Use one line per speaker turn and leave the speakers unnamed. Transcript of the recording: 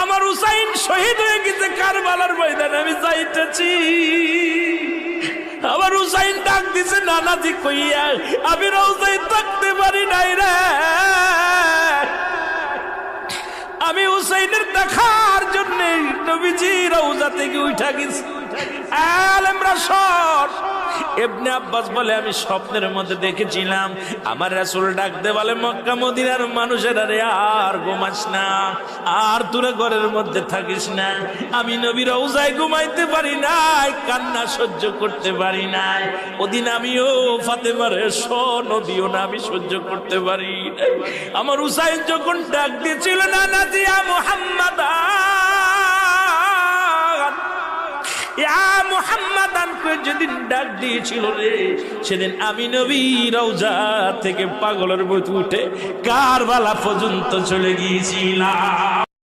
আমার হুসাইন শহীদ হয়ে গেছে কারবালার ময়দানে, আমি যাইতেছি। আমার হুসাইন ডাক দিছে নানাজি কইয়া, আমি রওজায় থাকতে পারি নাই রে। আমি হুসাইনের দেখার জন্য নবীজি রওজা থেকে উঠা গেছি। আলেমরা সর। ইবনে আব্বাস বলে আমি স্বপ্নের মধ্যে দেখেছিলাম আমার রাসূল ডাক দে বলে, মক্কা মদিনার মানুষেরা রে আর ঘুমাস না, আর তোরা ঘরের মধ্যে থাকিস না। আমি নবীর রওজায় ঘুমাইতে পারি নাই, কান্না সহ্য করতে পারি নাই। ওদিন আমিও ফাতেমার নদীও না আমি সহ্য করতে পারি নাই। আমার হুসাইন যখন ডাক দিয়েছিল না নাজিয়া মুহাম্মাদ যেদিন ডাক দিয়েছিল রে, সেদিন আমি নবী রওজা থেকে পাগলের মতো উঠে কারবালা পর্যন্ত চলে গিয়েছিলাম।